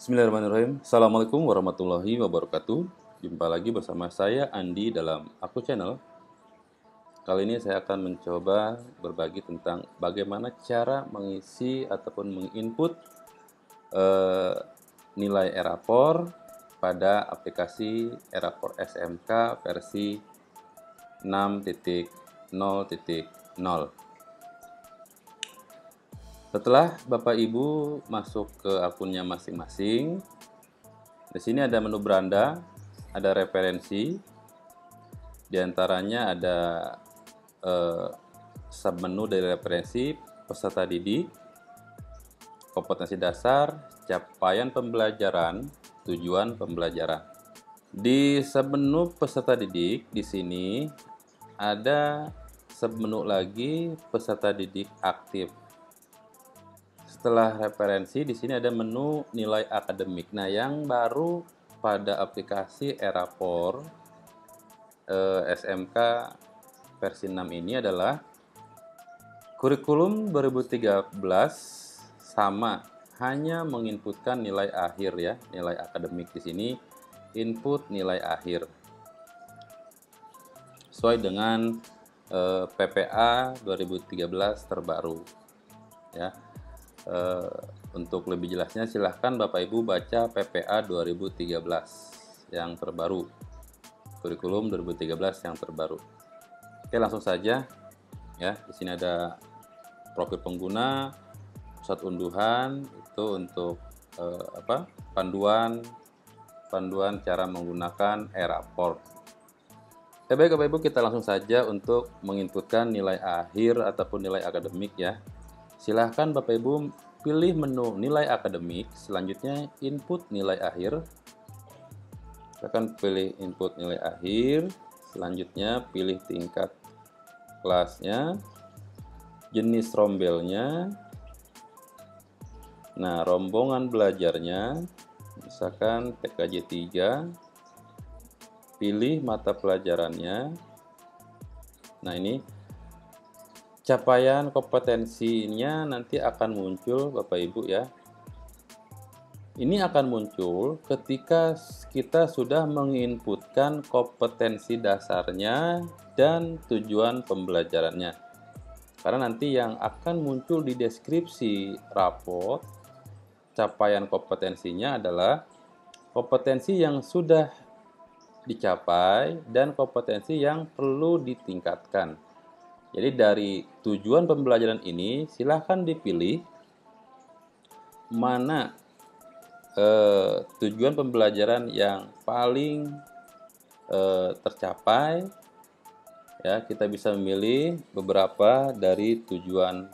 Bismillahirrahmanirrahim. Assalamualaikum warahmatullahi wabarakatuh. Jumpa lagi bersama saya Andi dalam Aku Channel. Kali ini saya akan mencoba berbagi tentang bagaimana cara mengisi ataupun menginput eh, nilai Erapor pada aplikasi Erapor SMK versi 6.0.0. Setelah Bapak Ibu masuk ke akunnya masing-masing, di sini ada menu beranda, ada referensi, di antaranya ada submenu dari referensi, peserta didik, kompetensi dasar, capaian pembelajaran, tujuan pembelajaran. Di submenu peserta didik di sini ada submenu lagi peserta didik aktif. Setelah referensi, di sini ada menu nilai akademik. Nah, yang baru pada aplikasi Erapor SMK versi 6 ini adalah kurikulum 2013 sama, hanya menginputkan nilai akhir ya, nilai akademik di sini input nilai akhir. Sesuai dengan PPA 2013 terbaru ya. Untuk lebih jelasnya silahkan Bapak Ibu baca PPA 2013 yang terbaru, kurikulum 2013 yang terbaru. Oke, langsung saja ya. Di sini ada profil pengguna, pusat unduhan itu untuk panduan cara menggunakan Erapor. Baik Bapak Ibu, kita langsung saja untuk menginputkan nilai akhir ataupun nilai akademik ya. Silahkan Bapak Ibu pilih menu nilai akademik, selanjutnya input nilai akhir. Silahkan pilih input nilai akhir, selanjutnya pilih tingkat kelasnya, jenis rombelnya, nah rombongan belajarnya, misalkan PKJ 3, pilih mata pelajarannya. Nah ini capaian kompetensinya nanti akan muncul Bapak Ibu ya. Ini akan muncul ketika kita sudah menginputkan kompetensi dasarnya dan tujuan pembelajarannya. Karena nanti yang akan muncul di deskripsi raport capaian kompetensinya adalah kompetensi yang sudah dicapai dan kompetensi yang perlu ditingkatkan. Jadi dari tujuan pembelajaran ini silahkan dipilih mana tujuan pembelajaran yang paling tercapai ya. Kita bisa memilih beberapa dari tujuan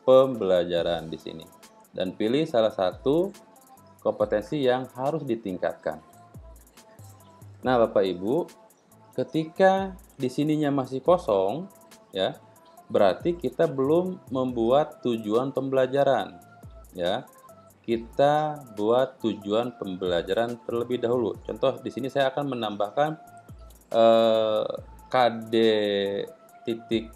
pembelajaran di sini dan pilih salah satu kompetensi yang harus ditingkatkan. Nah, Bapak Ibu, ketika di sininya masih kosong ya, berarti kita belum membuat tujuan pembelajaran ya. Kita buat tujuan pembelajaran terlebih dahulu. Contoh di sini saya akan menambahkan KD titik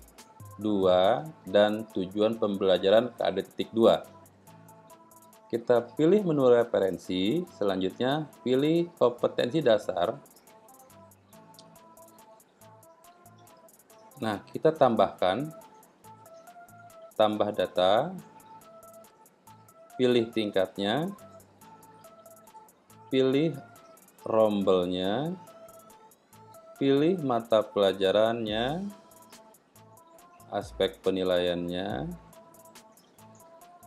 2 dan tujuan pembelajaran KD titik 2. Kita pilih menu referensi, selanjutnya pilih kompetensi dasar. Nah, kita tambah data, pilih tingkatnya, pilih rombelnya, pilih mata pelajarannya, aspek penilaiannya.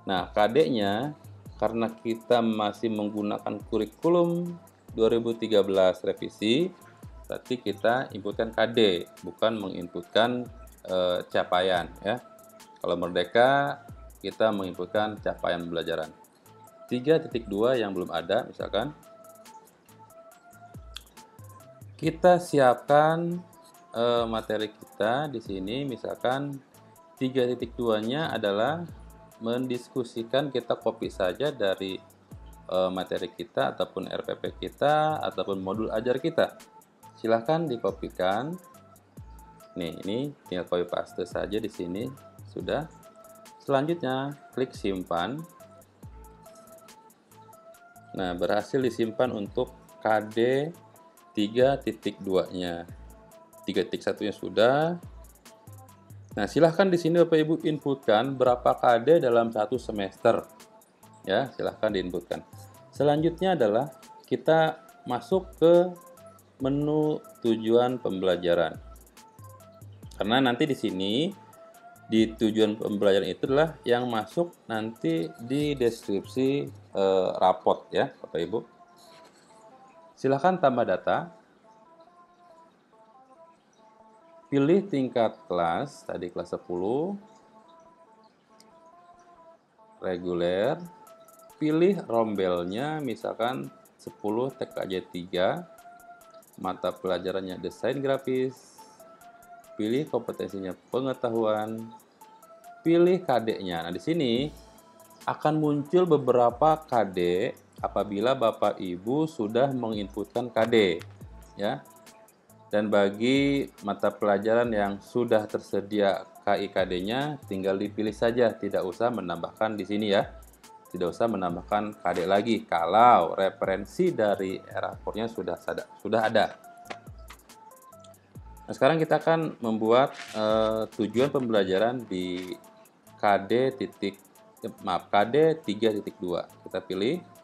Nah, KD-nya karena kita masih menggunakan kurikulum 2013 revisi, berarti kita inputkan KD, bukan menginputkan capaian ya. Kalau Merdeka kita menginputkan capaian pembelajaran. 3.2 yang belum ada misalkan. Kita siapkan materi kita di sini, misalkan 3.2-nya adalah mendiskusikan, kita copy saja dari materi kita ataupun RPP kita ataupun modul ajar kita. Silahkan dikopikan. Nih, ini tinggal copy paste saja di sini. Sudah. Selanjutnya, klik simpan. Nah, berhasil disimpan untuk KD 3.2-nya. 3.1-nya sudah. Nah, silahkan di sini Bapak Ibu inputkan berapa KD dalam satu semester. Ya, silahkan diinputkan. Selanjutnya adalah kita masuk ke menu tujuan pembelajaran. Karena nanti di sini di tujuan pembelajaran itu adalah yang masuk nanti di deskripsi rapot ya, Bapak Ibu. Silahkan tambah data. Pilih tingkat kelas, tadi kelas 10, reguler, pilih rombelnya misalkan 10 TKJ 3, mata pelajarannya desain grafis, pilih kompetensinya pengetahuan, pilih KD-nya. Nah, di sini akan muncul beberapa KD apabila Bapak Ibu sudah menginputkan KD, ya. Dan bagi mata pelajaran yang sudah tersedia KIKD-nya, tinggal dipilih saja, tidak usah menambahkan di sini ya. Tidak usah menambahkan KD lagi kalau referensi dari erapornya sudah ada. Nah, sekarang kita akan membuat tujuan pembelajaran di KD 3.2. Kita pilih.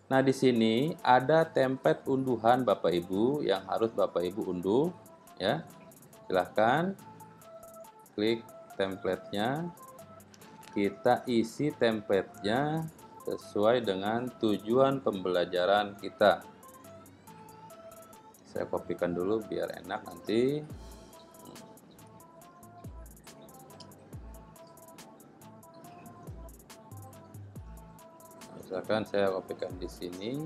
Nah, di sini ada template unduhan Bapak Ibu yang harus Bapak Ibu unduh ya. Silahkan klik template-nya. Kita isi template-nya sesuai dengan tujuan pembelajaran kita. Saya kopikan dulu biar enak nanti. Misalkan saya kopikan di sini.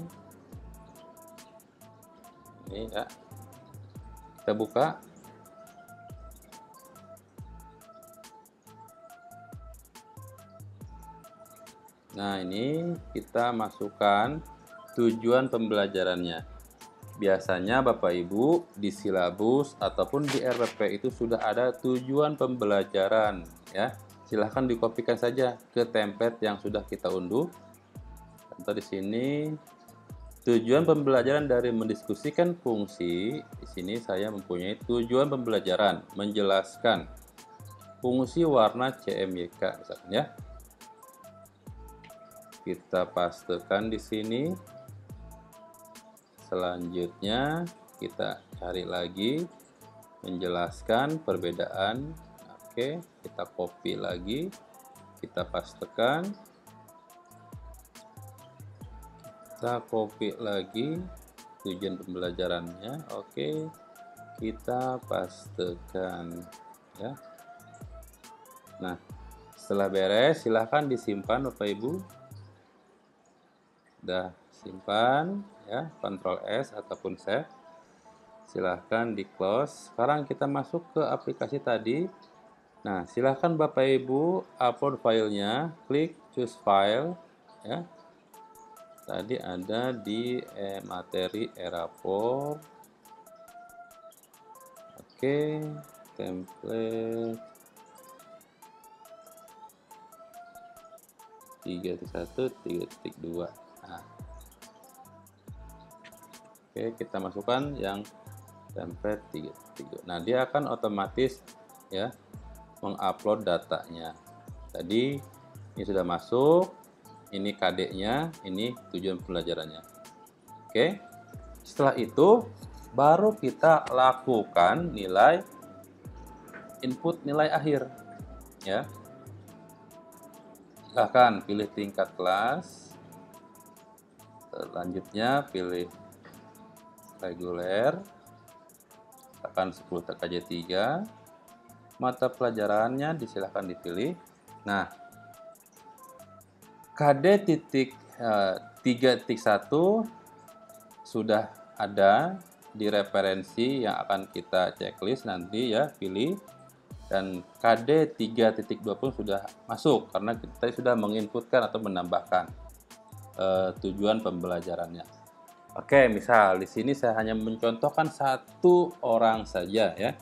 Ini ya. Kita buka. Nah, ini kita masukkan tujuan pembelajarannya. Biasanya Bapak Ibu di silabus ataupun di RPP itu sudah ada tujuan pembelajaran ya. Silahkan dikopikan saja ke template yang sudah kita unduh. Contoh di sini tujuan pembelajaran dari mendiskusikan fungsi. Di sini saya mempunyai tujuan pembelajaran menjelaskan fungsi warna CMYK misalkan ya. Kita pastekan di sini. Selanjutnya kita cari lagi menjelaskan perbedaan. Oke, kita copy lagi. Kita pastekan. Kita copy lagi tujuan pembelajarannya. Oke, kita pastekan ya. Nah, setelah beres silahkan disimpan Bapak Ibu. Udah simpan ya, Ctrl S ataupun save. Silahkan di close. Sekarang kita masuk ke aplikasi tadi. Nah, silahkan Bapak Ibu upload filenya, klik choose file ya. Tadi ada di materi erapor. Oke, template 3.1, 3.2. Nah. Oke, kita masukkan yang template 3.3. Nah, dia akan otomatis ya mengupload datanya. Tadi ini sudah masuk, ini KD-nya, ini tujuan pembelajarannya. Oke. Setelah itu baru kita lakukan nilai input nilai akhir ya. Silahkan pilih tingkat kelas. Selanjutnya pilih reguler. Tekan 10 TKJ 3. Mata pelajarannya disilahkan dipilih. Nah, KD 3.1 sudah ada di referensi yang akan kita checklist nanti ya, pilih. Dan KD 3.2 pun sudah masuk karena kita sudah menginputkan atau menambahkan tujuan pembelajarannya. Oke, misal di sini saya hanya mencontohkan satu orang saja ya,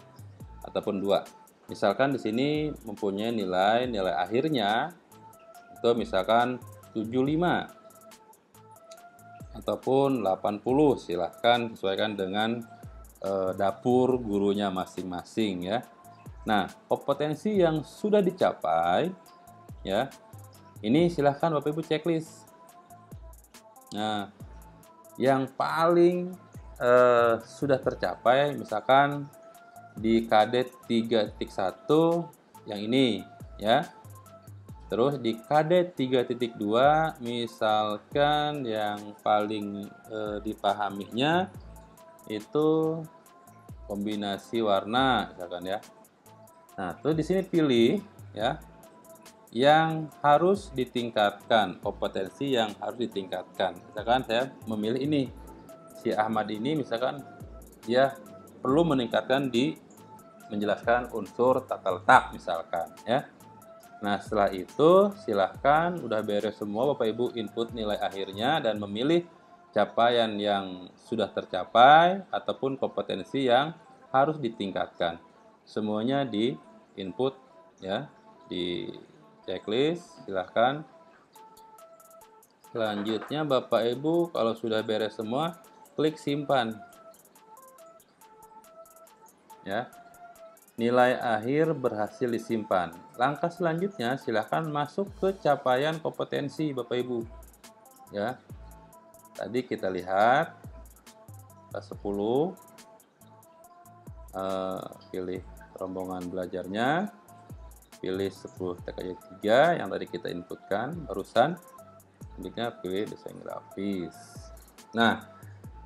ataupun dua. Misalkan di sini mempunyai nilai akhirnya itu misalkan 75. ataupun 80, silahkan sesuaikan dengan dapur gurunya masing-masing ya. Nah, kompetensi yang sudah dicapai ya, ini silahkan Bapak Ibu checklist. Nah, yang paling sudah tercapai misalkan di KD 3.1 yang ini ya. Terus di KD 3.2 misalkan yang paling dipahaminya itu kombinasi warna misalkan ya. Nah, terus di sini pilih ya yang harus ditingkatkan, kompetensi yang harus ditingkatkan. Misalkan saya memilih ini, si Ahmad ini misalkan dia perlu meningkatkan di menjelaskan unsur tata letak misalkan ya. Nah, setelah itu silahkan udah beres semua Bapak Ibu input nilai akhirnya dan memilih capaian yang sudah tercapai ataupun kompetensi yang harus ditingkatkan. Semuanya di input ya, di checklist silahkan. Selanjutnya Bapak Ibu kalau sudah beres semua klik simpan. Ya. Nilai akhir berhasil disimpan. Langkah selanjutnya silahkan masuk ke capaian kompetensi Bapak Ibu. Ya. Tadi kita lihat kelas 10 pilih rombongan belajarnya, pilih 10 TKJ 3 yang tadi kita inputkan barusan. Selanjutnya pilih desain grafis. Nah,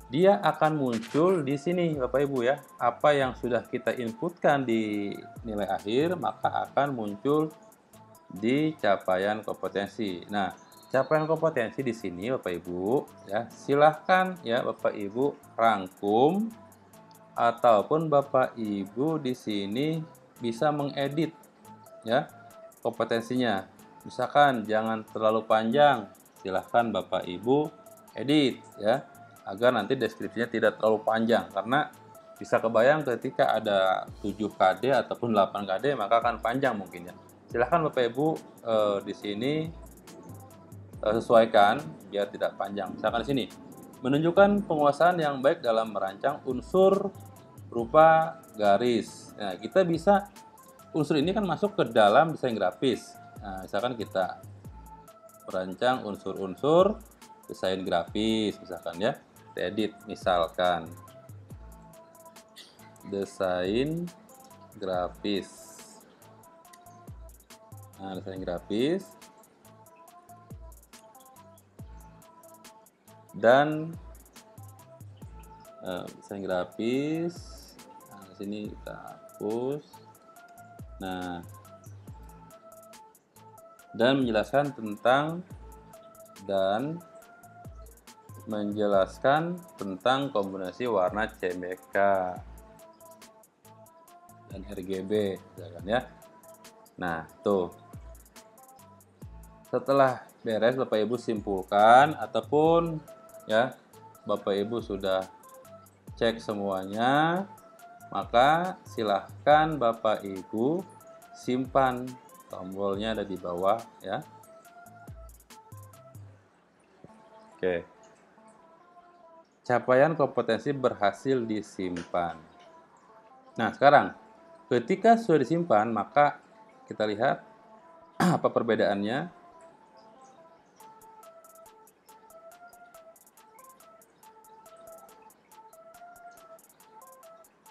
dia akan muncul di sini Bapak Ibu ya. Apa yang sudah kita inputkan di nilai akhir maka akan muncul di capaian kompetensi. Nah, capaian kompetensi di sini Bapak Ibu ya, silahkan ya Bapak Ibu rangkum ataupun Bapak Ibu di sini bisa mengedit ya kompetensinya. Misalkan jangan terlalu panjang, silahkan Bapak Ibu edit ya agar nanti deskripsinya tidak terlalu panjang, karena bisa kebayang ketika ada 7 KD ataupun 8 KD maka akan panjang mungkin ya. Silahkan Bapak Ibu di sini sesuaikan biar tidak panjang. Misalkan di sini menunjukkan penguasaan yang baik dalam merancang unsur berupa garis. Nah, kita bisa unsur ini kan masuk ke dalam desain grafis. Nah, misalkan kita merancang unsur-unsur desain grafis misalkan ya. Edit misalkan desain grafis. Nah, desain grafis dan desain grafis. Nah, di sini kita hapus. Nah, dan menjelaskan kombinasi warna CMYK dan RGB misalkan ya. Nah, tuh. Setelah beres Bapak Ibu simpulkan ataupun ya Bapak Ibu sudah cek semuanya, maka silahkan Bapak Ibu simpan. Tombolnya ada di bawah ya. Oke. Capaian kompetensi berhasil disimpan. Nah, sekarang ketika sudah disimpan, maka kita lihat apa perbedaannya.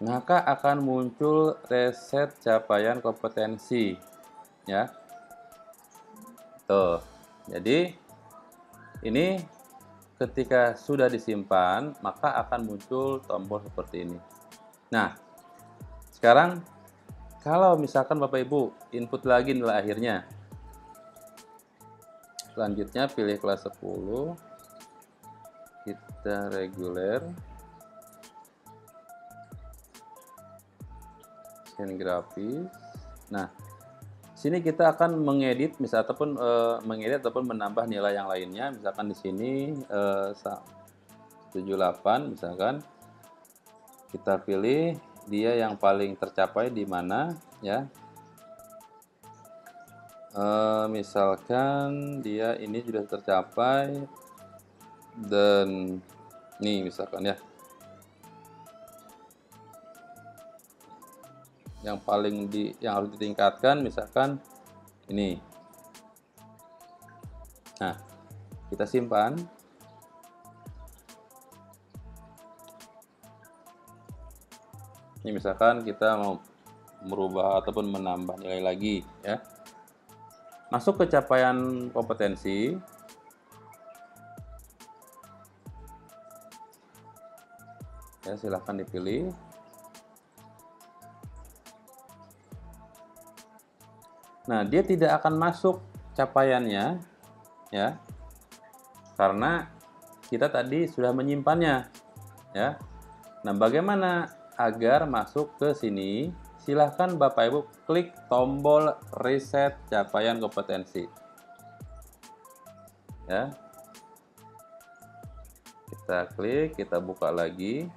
Maka akan muncul reset capaian kompetensi ya. Tuh. Jadi ini ketika sudah disimpan, maka akan muncul tombol seperti ini. Nah, sekarang kalau misalkan Bapak Ibu input lagi nilai akhirnya. Selanjutnya pilih kelas 10. Kita reguler. Desain grafis. Nah, sini kita akan mengedit ataupun menambah nilai yang lainnya. Misalkan di sini 78 misalkan kita pilih dia yang paling tercapai di mana ya. Misalkan dia ini sudah tercapai Dan nih misalkan ya, yang harus ditingkatkan misalkan ini. Nah, kita simpan. Ini misalkan kita mau merubah ataupun menambah nilai lagi ya. Masuk ke capaian kompetensi. Ya, silahkan dipilih. Nah, dia tidak akan masuk capaiannya ya. Karena kita tadi sudah menyimpannya ya. Nah, bagaimana agar masuk ke sini? Silahkan Bapak Ibu klik tombol reset capaian kompetensi. Ya. Kita klik, kita buka lagi.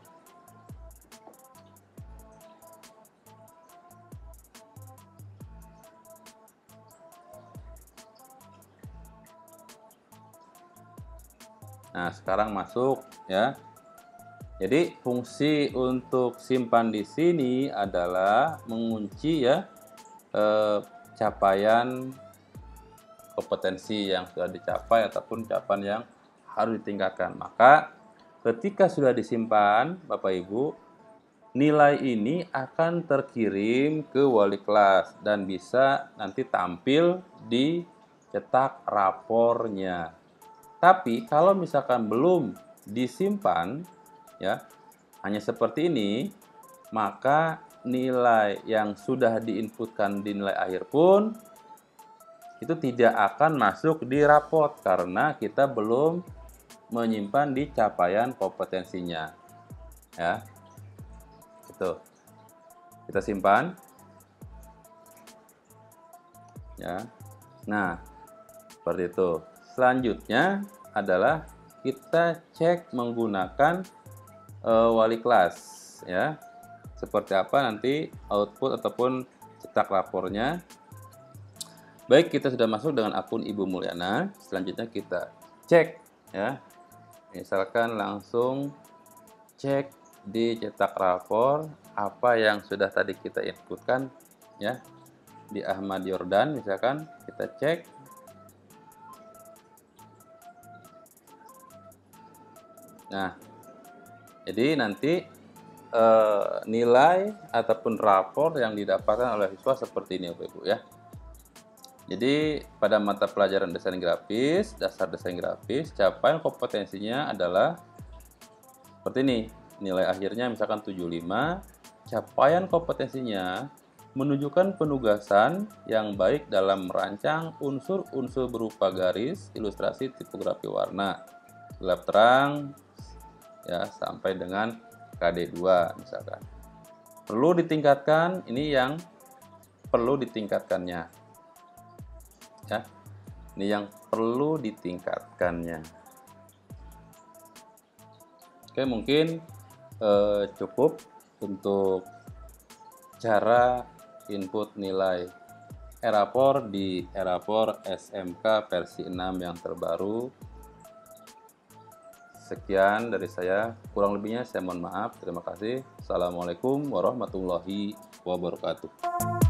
Nah, sekarang masuk ya. Jadi fungsi untuk simpan di sini adalah mengunci ya capaian kompetensi yang sudah dicapai ataupun capaian yang harus ditingkatkan. Maka ketika sudah disimpan, Bapak Ibu, nilai ini akan terkirim ke wali kelas dan bisa nanti tampil di cetak rapornya. Tapi kalau misalkan belum disimpan ya, hanya seperti ini, maka nilai yang sudah diinputkan di nilai akhir pun itu tidak akan masuk di raport karena kita belum menyimpan di capaian kompetensinya. Ya. Itu. Kita simpan. Ya. Nah, seperti itu. Selanjutnya adalah kita cek menggunakan wali kelas ya. Seperti apa nanti output ataupun cetak rapornya. Baik, kita sudah masuk dengan akun Ibu Mulyana. Selanjutnya kita cek ya. Misalkan langsung cek di cetak rapor apa yang sudah tadi kita inputkan ya. Di Ahmad Yordan misalkan kita cek. Nah, jadi nanti nilai ataupun rapor yang didapatkan oleh siswa seperti ini Bapak Ibu ya. Jadi pada mata pelajaran desain grafis, dasar desain grafis, capaian kompetensinya adalah seperti ini. Nilai akhirnya misalkan 75, capaian kompetensinya menunjukkan penugasan yang baik dalam merancang unsur-unsur berupa garis, ilustrasi, tipografi warna, gelap terang, ya sampai dengan KD2 misalkan. Perlu ditingkatkan, ini yang perlu ditingkatkannya. Ya. Ini yang perlu ditingkatkannya. Oke, mungkin cukup untuk cara input nilai e-rapor di e-rapor SMK versi 6 yang terbaru. Sekian dari saya, kurang lebihnya saya mohon maaf. Terima kasih. Assalamualaikum warahmatullahi wabarakatuh.